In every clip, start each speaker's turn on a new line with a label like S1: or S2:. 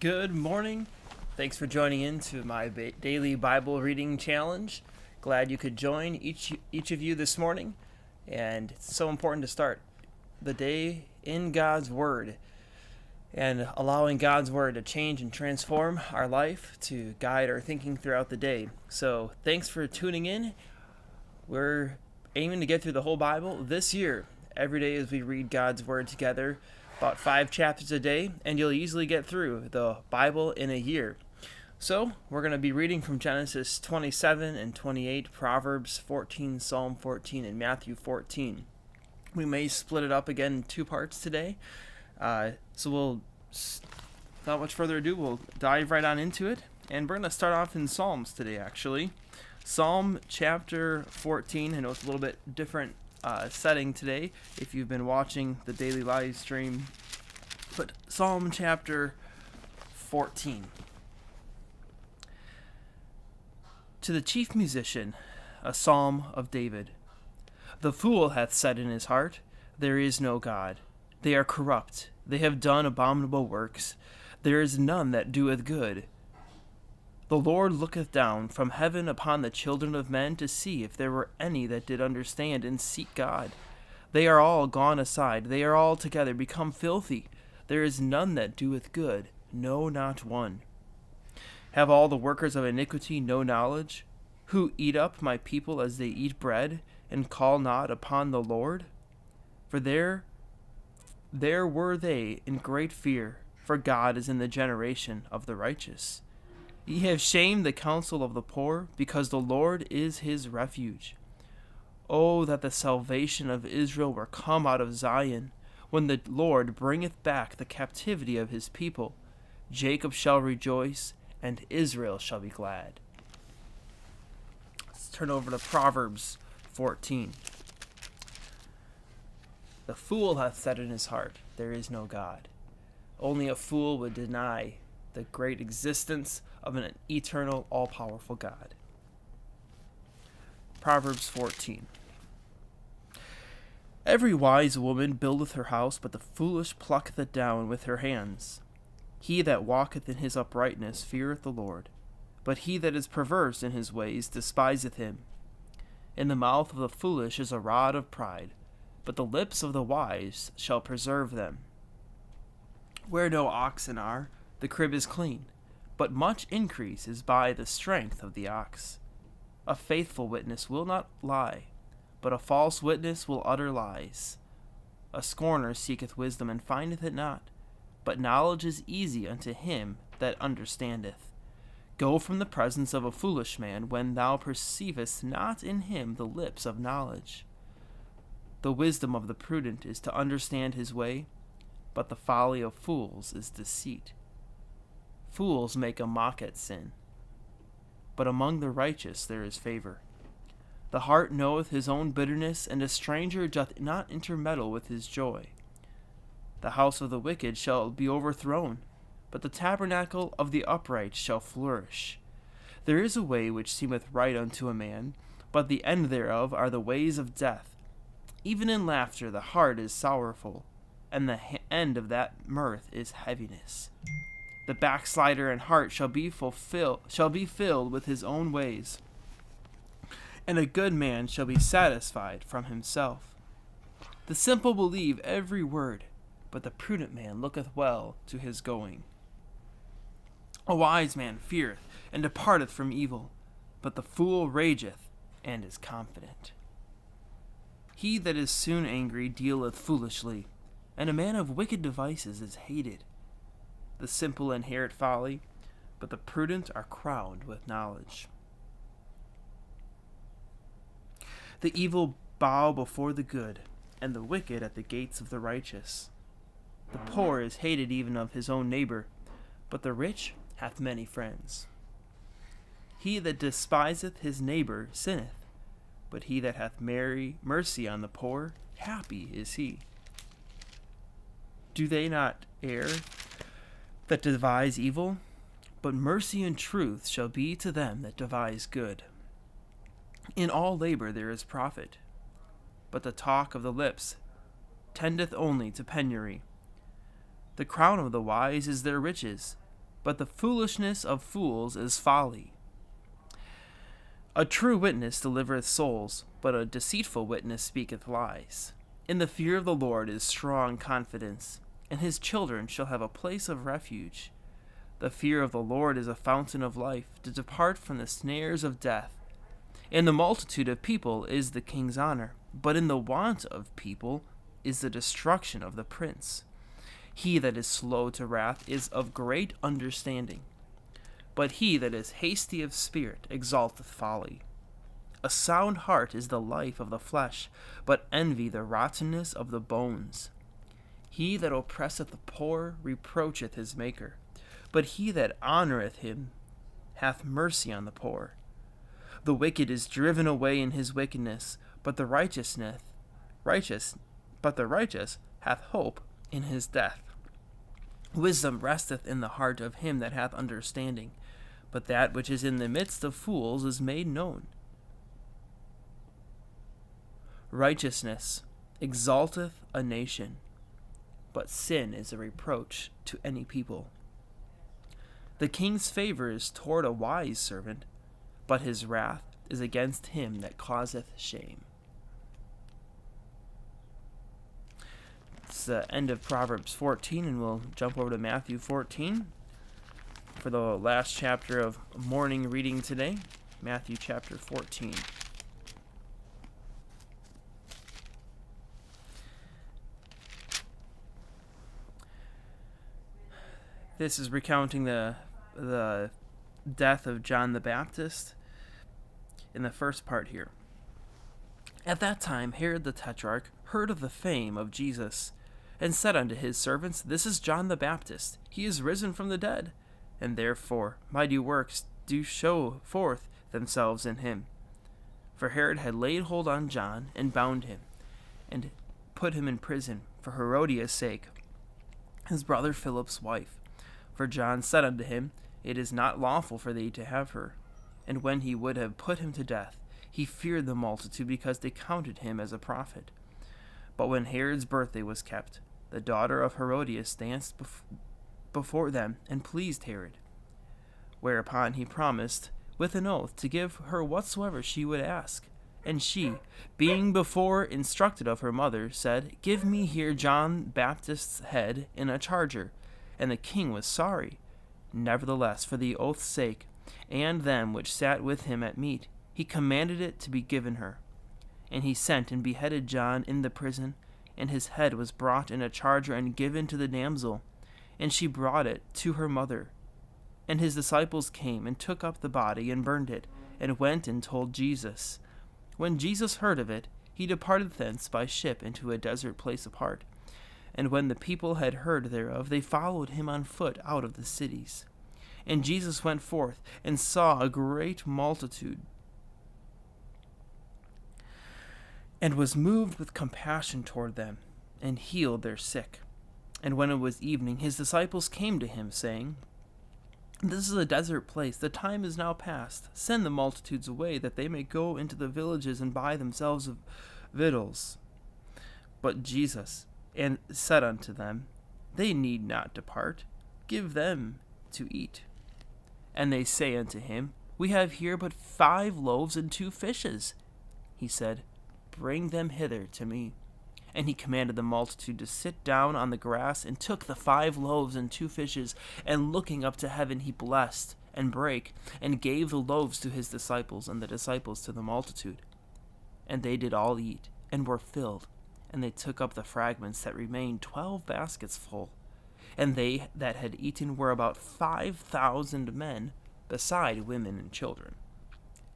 S1: Good morning. Thanks for joining in to my daily Bible reading challenge. Glad you could join each of you this morning. And it's so important to start the day in God's Word and allowing God's Word to change and transform our life, to guide our thinking throughout the day. So thanks for tuning in. We're aiming to get through the whole Bible this year, every day as we read God's Word together. About 5 chapters a day, and you'll easily get through the Bible in a year. So, we're going to be reading from Genesis 27 and 28, Proverbs 14, Psalm 14, and Matthew 14. We may split it up again in 2 parts today. Without much further ado, we'll dive right on into it. And we're going to start off in Psalms today, actually. Psalm chapter 14, I know it's a little bit different setting today if you've been watching the daily live stream, but Psalm chapter 14. To the chief musician, a psalm of David. The fool hath said in his heart, there is no God. They are corrupt, they have done abominable works. There is none that doeth good. The Lord looketh down from heaven upon the children of men to see if there were any that did understand and seek God. They are all gone aside, they are all together become filthy. There is none that doeth good, no, not one. Have all the workers of iniquity no knowledge, who eat up my people as they eat bread, and call not upon the Lord? For there were they in great fear, for God is in the generation of the righteous. Ye have shamed the counsel of the poor, because the Lord is his refuge. O that the salvation of Israel were come out of Zion, when the Lord bringeth back the captivity of his people. Jacob shall rejoice, and Israel shall be glad. Let's turn over to Proverbs 14. The fool hath said in his heart, there is no God. Only a fool would deny the great existence of an eternal, all-powerful God. Proverbs 14. Every wise woman buildeth her house, but the foolish plucketh it down with her hands. He that walketh in his uprightness feareth the Lord, but he that is perverse in his ways despiseth him. In the mouth of the foolish is a rod of pride, but the lips of the wise shall preserve them. Where no oxen are, the crib is clean, but much increase is by the strength of the ox. A faithful witness will not lie, but a false witness will utter lies. A scorner seeketh wisdom and findeth it not, but knowledge is easy unto him that understandeth. Go from the presence of a foolish man when thou perceivest not in him the lips of knowledge. The wisdom of the prudent is to understand his way, but the folly of fools is deceit. Fools make a mock at sin, but among the righteous there is favor. The heart knoweth his own bitterness, and a stranger doth not intermeddle with his joy. The house of the wicked shall be overthrown, but the tabernacle of the upright shall flourish. There is a way which seemeth right unto a man, but the end thereof are the ways of death. Even in laughter the heart is sorrowful, and the end of that mirth is heaviness. The backslider in heart shall be filled with his own ways, and a good man shall be satisfied from himself. The simple believe every word, but the prudent man looketh well to his going. A wise man feareth, and departeth from evil, but the fool rageth, and is confident. He that is soon angry dealeth foolishly, and a man of wicked devices is hated. The simple inherit folly, but the prudent are crowned with knowledge. The evil bow before the good, and the wicked at the gates of the righteous. The poor is hated even of his own neighbor, but the rich hath many friends. He that despiseth his neighbor sinneth, but he that hath mercy on the poor, happy is he. Do they not err that devise evil? But mercy and truth shall be to them that devise good. In all labor there is profit, but the talk of the lips tendeth only to penury. The crown of the wise is their riches, but the foolishness of fools is folly. A true witness delivereth souls, but a deceitful witness speaketh lies. In the fear of the Lord is strong confidence, and his children shall have a place of refuge. The fear of the Lord is a fountain of life, to depart from the snares of death. In the multitude of people is the king's honor, but in the want of people is the destruction of the prince. He that is slow to wrath is of great understanding, but he that is hasty of spirit exalteth folly. A sound heart is the life of the flesh, but envy the rottenness of the bones. He that oppresseth the poor reproacheth his Maker, but he that honoureth him hath mercy on the poor. The wicked is driven away in his wickedness, but the righteous hath hope in his death. Wisdom resteth in the heart of him that hath understanding, but that which is in the midst of fools is made known. Righteousness exalteth a nation, but sin is a reproach to any people. The king's favor is toward a wise servant, but his wrath is against him that causeth shame. It's the end of Proverbs 14, and we'll jump over to Matthew 14 for the last chapter of morning reading today. Matthew chapter 14. This is recounting the death of John the Baptist in the first part here. At that time Herod the Tetrarch heard of the fame of Jesus, and said unto his servants, This is John the Baptist. He is risen from the dead, and therefore mighty works do show forth themselves in him. For Herod had laid hold on John, and bound him, and put him in prison for Herodias' sake, his brother Philip's wife. For John said unto him, It is not lawful for thee to have her. And when he would have put him to death, he feared the multitude, because they counted him as a prophet. But when Herod's birthday was kept, the daughter of Herodias danced before them, and pleased Herod. Whereupon he promised with an oath to give her whatsoever she would ask. And she, being before instructed of her mother, said, Give me here John Baptist's head in a charger. And the king was sorry. Nevertheless, for the oath's sake, and them which sat with him at meat, he commanded it to be given her. And he sent and beheaded John in the prison, and his head was brought in a charger and given to the damsel, and she brought it to her mother. And his disciples came and took up the body and burned it, and went and told Jesus. When Jesus heard of it, he departed thence by ship into a desert place apart. And when the people had heard thereof, they followed him on foot out of the cities. And Jesus went forth, and saw a great multitude, and was moved with compassion toward them, and healed their sick. And when it was evening, his disciples came to him, saying, This is a desert place, the time is now past. Send the multitudes away, that they may go into the villages and buy themselves of victuals. But Jesus said unto them, They need not depart, give them to eat. And they say unto him, We have here but 5 loaves and 2 fishes. He said, Bring them hither to me. And he commanded the multitude to sit down on the grass, and took the 5 loaves and 2 fishes, and looking up to heaven he blessed, and brake, and gave the loaves to his disciples, and the disciples to the multitude. And they did all eat, and were filled. And they took up the fragments that remained, 12 baskets full. And they that had eaten were about 5,000 men, beside women and children.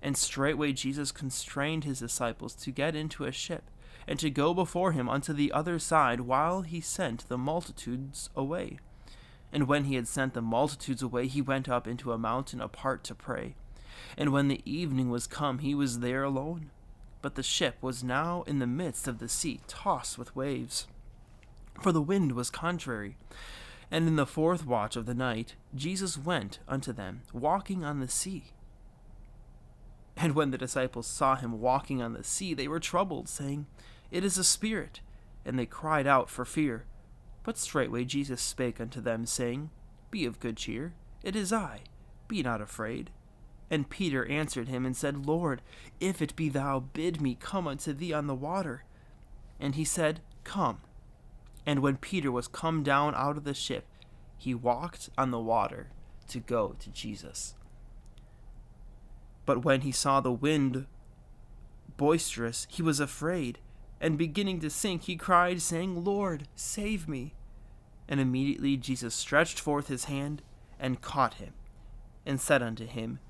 S1: And straightway Jesus constrained his disciples to get into a ship, and to go before him unto the other side, while he sent the multitudes away. And when he had sent the multitudes away, he went up into a mountain apart to pray. And when the evening was come, he was there alone. But the ship was now in the midst of the sea, tossed with waves, for the wind was contrary. And in the 4th watch of the night, Jesus went unto them, walking on the sea. And when the disciples saw him walking on the sea, they were troubled, saying, It is a spirit. And they cried out for fear. But straightway Jesus spake unto them, saying, Be of good cheer, it is I. Be not afraid. And Peter answered him and said, Lord, if it be thou, bid me come unto thee on the water. And he said, Come. And when Peter was come down out of the ship, he walked on the water to go to Jesus. But when he saw the wind boisterous, he was afraid, and beginning to sink, he cried, saying, Lord, save me. And immediately Jesus stretched forth his hand and caught him, and said unto him,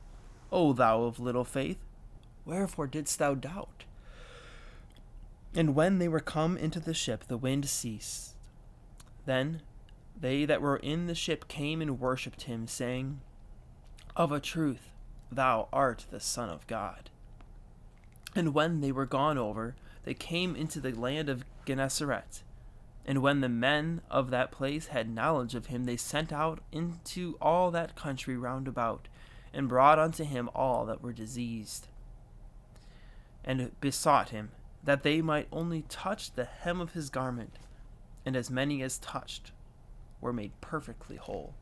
S1: O thou of little faith, wherefore didst thou doubt? And when they were come into the ship, the wind ceased. Then they that were in the ship came and worshipped him, saying, Of a truth, thou art the Son of God. And when they were gone over, they came into the land of Gennesaret. And when the men of that place had knowledge of him, they sent out into all that country round about, and brought unto him all that were diseased, and besought him that they might only touch the hem of his garment, and as many as touched were made perfectly whole.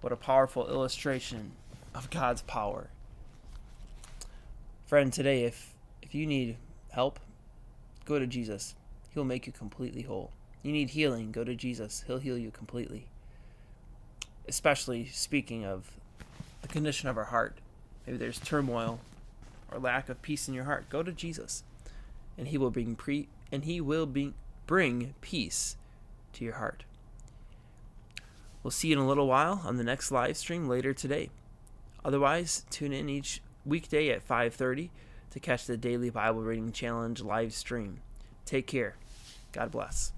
S1: What a powerful illustration of God's power. Friend, today, if you need help, go to Jesus. He'll make you completely whole. You need healing, go to Jesus. He'll heal you completely. Especially speaking of the condition of our heart. Maybe there's turmoil or lack of peace in your heart. Go to Jesus, and He will bring peace to your heart. We'll see you in a little while on the next live stream later today. Otherwise, tune in each weekday at 5:30 to catch the Daily Bible Reading Challenge live stream. Take care. God bless.